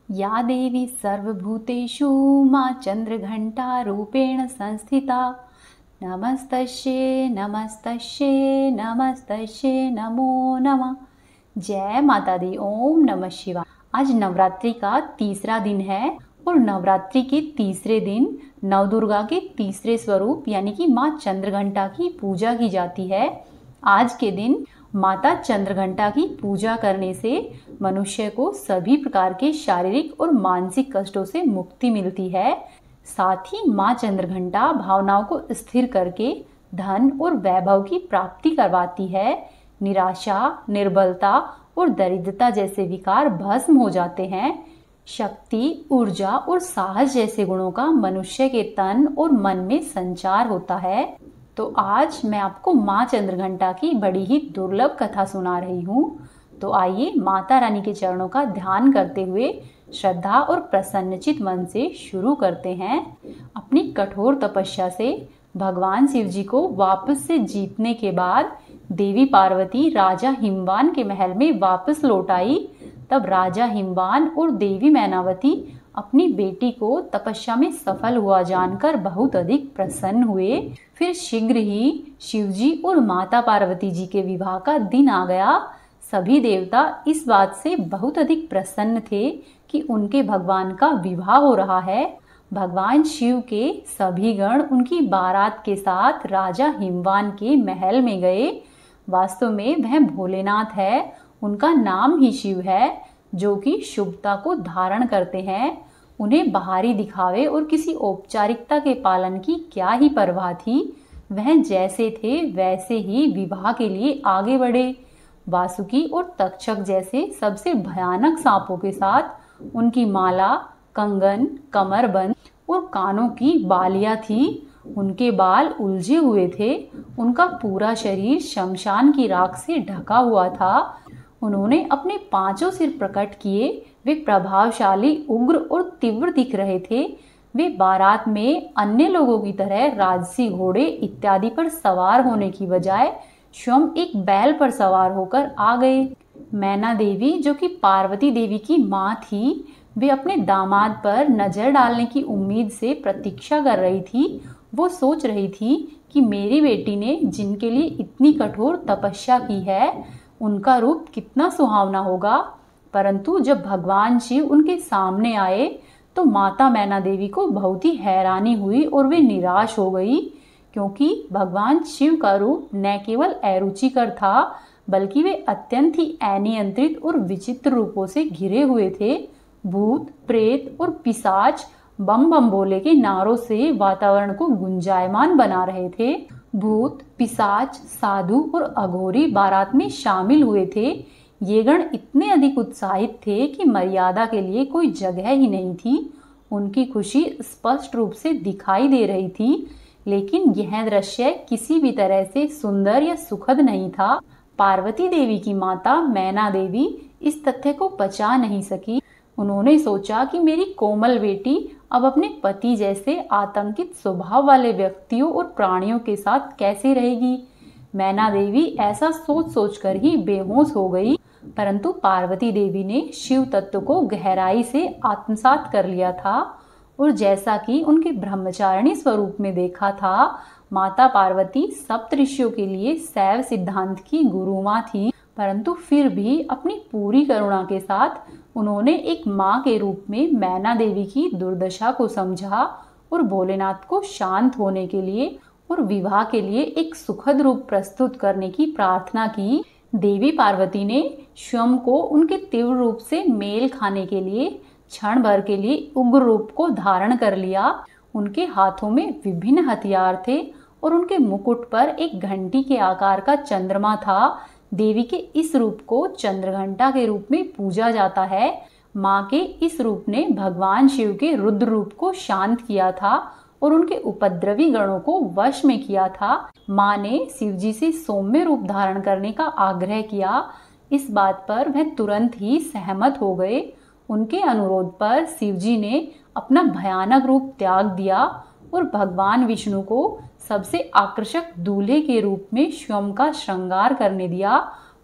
या देवी सर्वभूतेषु माँ चंद्रघंटा रूपेण संस्थिता। नमस्तस्ये नमस्तस्ये नमस्तस्ये नमो नमः। जय माता दी। ओम नमः शिवाय। आज नवरात्रि का तीसरा दिन है और नवरात्रि के तीसरे दिन नवदुर्गा के तीसरे स्वरूप यानी कि माँ चंद्रघंटा की पूजा की जाती है। आज के दिन माता चंद्रघंटा की पूजा करने से मनुष्य को सभी प्रकार के शारीरिक और मानसिक कष्टों से मुक्ति मिलती है। साथ ही माँ चंद्रघंटा भावनाओं को स्थिर करके धन और वैभव की प्राप्ति करवाती है। निराशा, निर्बलता और दरिद्रता जैसे विकार भस्म हो जाते हैं। शक्ति, ऊर्जा और साहस जैसे गुणों का मनुष्य के तन और मन में संचार होता है। तो आज मैं आपको माँ चंद्रघंटा की बड़ी ही दुर्लभ कथा सुना रही हूँ। तो आइए माता रानी के चरणों का ध्यान करते हुए श्रद्धा और प्रसन्नचित मन से शुरू करते हैं। अपनी कठोर तपस्या से भगवान शिव जी को वापस से जीतने के बाद देवी पार्वती राजा हिमवान के महल में वापस लौट आई। तब राजा हिमवान और देवी मैनावती अपनी बेटी को तपस्या में सफल हुआ जानकर बहुत अधिक प्रसन्न हुए। फिर शीघ्र ही शिवजी और माता पार्वती जी के विवाह का दिन आ गया। सभी देवता इस बात से बहुत अधिक प्रसन्न थे कि उनके भगवान का विवाह हो रहा है। भगवान शिव के सभी गण उनकी बारात के साथ राजा हिमवान के महल में गए। वास्तव में वह भोलेनाथ है, उनका नाम ही शिव है, जो कि शुभता को धारण करते हैं। उन्हें बाहरी दिखावे और किसी औपचारिकता के पालन की क्या ही परवाह थी। वह जैसे थे वैसे ही विवाह के लिए आगे बढ़े। वासुकी और तक्षक जैसे सबसे भयानक सांपों के साथ उनकी माला, कंगन, कमरबंद और कानों की बालियां थी। उनके बाल उलझे हुए थे। उनका पूरा शरीर शमशान की राख से ढका हुआ था। उन्होंने अपने पांचों सिर प्रकट किए। वे प्रभावशाली, उग्र और तीव्र दिख रहे थे। वे बारात में अन्य लोगों की तरह राजसी घोड़े इत्यादि पर सवार होने की बजाय स्वयं एक बैल पर सवार होकर आ गए। मैना देवी, जो कि पार्वती देवी की माँ थी, वे अपने दामाद पर नजर डालने की उम्मीद से प्रतीक्षा कर रही थी। वो सोच रही थी कि मेरी बेटी ने जिनके लिए इतनी कठोर तपस्या की है, उनका रूप कितना सुहावना होगा। परंतु जब भगवान शिव उनके सामने आए तो माता मैना देवी को बहुत ही हैरानी हुई और वे निराश हो गई, क्योंकि भगवान शिव का रूप न केवल अरुचिकर था, बल्कि वे अत्यंत ही अनियंत्रित और विचित्र रूपों से घिरे हुए थे। भूत, प्रेत और पिशाच बम बम बोले के नारों से वातावरण को गुंजायमान बना रहे थे। भूत, पिशाच, साधु और अघोरी बारात में शामिल हुए थे। ये गण इतने अधिक उत्साहित थे कि मर्यादा के लिए कोई जगह ही नहीं थी। उनकी खुशी स्पष्ट रूप से दिखाई दे रही थी, लेकिन यह दृश्य किसी भी तरह से सुंदर या सुखद नहीं था। पार्वती देवी की माता मैना देवी इस तथ्य को पचा नहीं सकी। उन्होंने सोचा कि मेरी कोमल बेटी अब अपने पति जैसे आतंकित स्वभाव वाले व्यक्तियों और प्राणियों के साथ कैसे रहेगी। मैना देवी ऐसा सोच सोचकर ही बेहोश हो गई। परंतु पार्वती देवी ने शिव तत्व को गहराई से आत्मसात कर लिया था और जैसा कि उनके ब्रह्मचारिणी स्वरूप में देखा था, माता पार्वती सप्तऋषियों के लिए शैव सिद्धांत की गुरु माँ थी। परंतु फिर भी अपनी पूरी करुणा के साथ उन्होंने एक माँ के रूप में मैना देवी की दुर्दशा को समझा और भोलेनाथ को शांत होने के लिए और विवाह के लिए एक सुखद रूप प्रस्तुत करने की प्रार्थना की। देवी पार्वती ने स्वयं को उनके तीव्र रूप से मेल खाने के लिए क्षण भर के लिए उग्र रूप को धारण कर लिया। उनके हाथों में विभिन्न हथियार थे और उनके मुकुट पर एक घंटी के आकार का चंद्रमा था। देवी के इस रूप को चंद्रघंटा के रूप में पूजा जाता है। माँ के इस रूप ने भगवान शिव के रुद्र रूप को शांत किया था और उनके उपद्रवी गणों को वश में किया था। माँ ने शिवजी से सौम्य रूप धारण करने का आग्रह किया। इस बात पर वह तुरंत ही सहमत हो गए। उनके अनुरोध पर शिवजी ने अपना भयानक रूप त्याग दिया और भगवान विष्णु को सबसे आकर्षक दूल्हे के रूप में स्वयं का श्रृंगार करने दिया।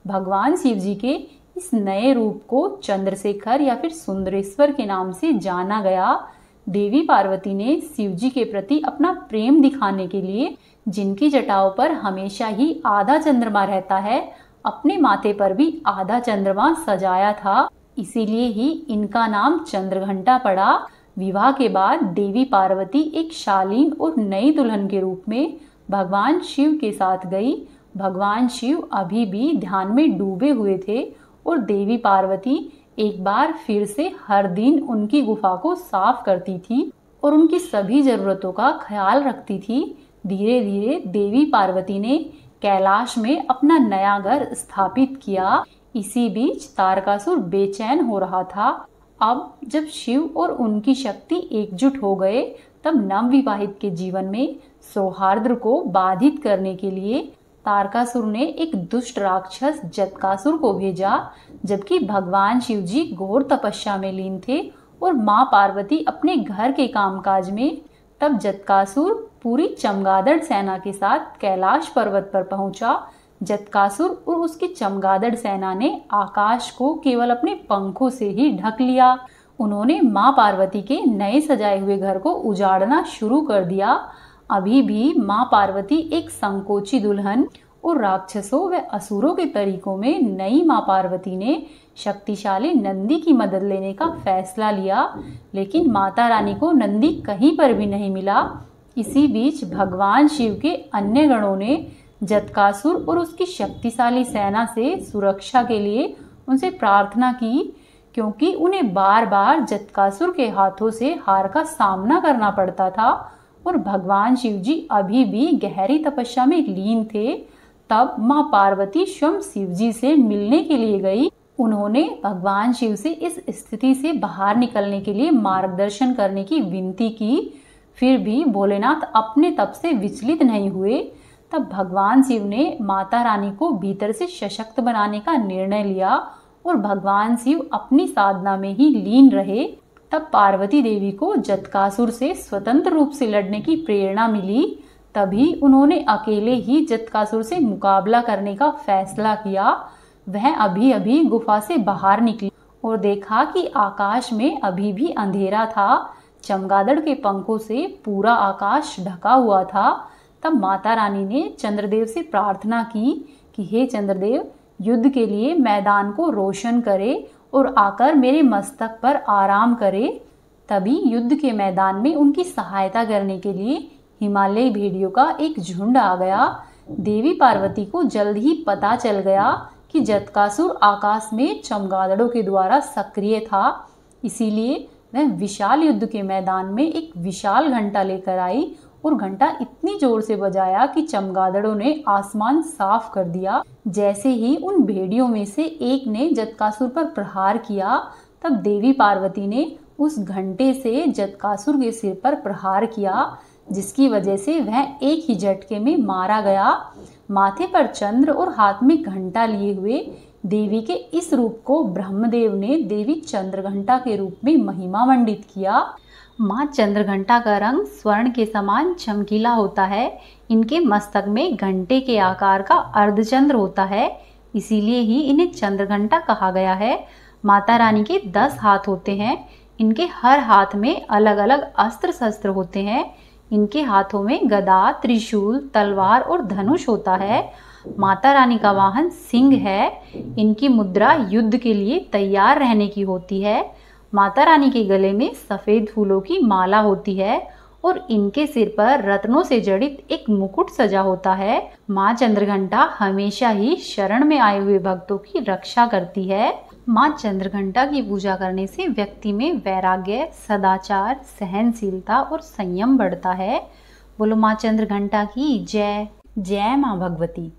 भगवान शिव जी के इस नए रूप को चंद्रशेखर या फिर सुंदरेश्वर के नाम से जाना गया। देवी पार्वती ने शिव जी के प्रति अपना प्रेम दिखाने के लिए, जिनकी जटाओं पर हमेशा ही आधा चंद्रमा रहता है, अपने माथे पर भी आधा चंद्रमा सजाया था। इसीलिए ही इनका नाम चंद्रघंटा पड़ा। विवाह के बाद देवी पार्वती एक शालीन और नई दुल्हन के रूप में भगवान शिव के साथ गई। भगवान शिव अभी भी ध्यान में डूबे हुए थे और देवी पार्वती एक बार फिर से हर दिन उनकी गुफा को साफ करती थी और उनकी सभी जरूरतों का ख्याल रखती थी। धीरे धीरे देवी पार्वती ने कैलाश में अपना नया घर स्थापित किया। इसी बीच तारकासुर बेचैन हो रहा था। अब जब शिव और उनकी शक्ति एकजुट हो गए, तब नवविवाहित के जीवन में सौहार्द को बाधित करने के लिए तारकासुर ने एक दुष्ट राक्षस जटकासुर को भेजा। जबकि भगवान शिव जी घोर तपस्या में लीन थे और माँ पार्वती अपने घर के कामकाज में, तब जटकासुर पूरी चमगादड़ सेना के साथ कैलाश पर्वत पर पहुंचा। जटकासुर और उसकी चमगादड़ सेना ने आकाश को केवल अपने पंखों से ही ढक लिया। उन्होंने माँ पार्वती के नए सजाए हुए घर को उजाड़ना शुरू कर दिया। अभी भी माँ पार्वती एक संकोची दुल्हन और राक्षसों व असुरों के तरीकों में नई माँ पार्वती ने शक्तिशाली नंदी की मदद लेने का फैसला लिया, लेकिन माता रानी को नंदी कहीं पर भी नहीं मिला। इसी बीच भगवान शिव के अन्य गणों ने जटकासुर और उसकी शक्तिशाली सेना से सुरक्षा के लिए उनसे प्रार्थना की, क्योंकि उन्हें बार बार जटकासुर के हाथों से हार का सामना करना पड़ता था और भगवान शिव जी अभी भी गहरी तपस्या में लीन थे। तब माँ पार्वती स्वयं शिव जी से मिलने के लिए गई। उन्होंने भगवान शिव से इस स्थिति से बाहर निकलने के लिए मार्गदर्शन करने की विनती की। फिर भी भोलेनाथ अपने तप से विचलित नहीं हुए। तब भगवान शिव ने माता रानी को भीतर से सशक्त बनाने का निर्णय लिया और भगवान शिव अपनी साधना में ही लीन रहे। तब पार्वती देवी को जटकासुर से स्वतंत्र रूप से लड़ने की प्रेरणा मिली। तभी उन्होंने अकेले ही जटकासुर से मुकाबला करने का फैसला किया। वह अभी अभी गुफा से बाहर निकली और देखा कि आकाश में अभी भी अंधेरा था। चमगादड़ के पंखों से पूरा आकाश ढका हुआ था। तब माता रानी ने चंद्रदेव से प्रार्थना की कि हे चंद्रदेव, युद्ध के लिए मैदान को रोशन करे और आकर मेरे मस्तक पर आराम करे। तभी युद्ध के मैदान में उनकी सहायता करने के लिए हिमालयी भेड़ियों का एक झुंड आ गया। देवी पार्वती को जल्द ही पता चल गया कि जटकासुर आकाश में चमगादड़ों के द्वारा सक्रिय था। इसीलिए वह विशाल युद्ध के मैदान में एक विशाल घंटा लेकर आई और घंटा इतनी जोर से बजाया कि चमगादड़ों ने आसमान साफ कर दिया। जैसे ही उन भेड़ियों में से एक ने जटकासुर पर प्रहार किया, तब देवी पार्वती ने उस घंटे से जटकासुर के सिर पर प्रहार किया, जिसकी वजह से वह एक ही झटके में मारा गया। माथे पर चंद्र और हाथ में घंटा लिए हुए देवी के इस रूप को ब्रह्मदेव ने देवी चंद्रघंटा के रूप में महिमा मंडित किया। माँ चंद्रघंटा का रंग स्वर्ण के समान चमकीला होता है। इनके मस्तक में घंटे के आकार का अर्धचंद्र होता है, इसीलिए ही इन्हें चंद्रघंटा कहा गया है। माता रानी के 10 हाथ होते हैं। इनके हर हाथ में अलग अलग अस्त्र शस्त्र होते हैं। इनके हाथों में गदा, त्रिशूल, तलवार और धनुष होता है। माता रानी का वाहन सिंह है। इनकी मुद्रा युद्ध के लिए तैयार रहने की होती है। माता रानी के गले में सफेद फूलों की माला होती है और इनके सिर पर रत्नों से जड़ित एक मुकुट सजा होता है। माँ चंद्रघंटा हमेशा ही शरण में आए हुए भक्तों की रक्षा करती है। माँ चंद्रघंटा की पूजा करने से व्यक्ति में वैराग्य, सदाचार, सहनशीलता और संयम बढ़ता है। बोलो माँ चंद्रघंटा की जय। जय माँ भगवती।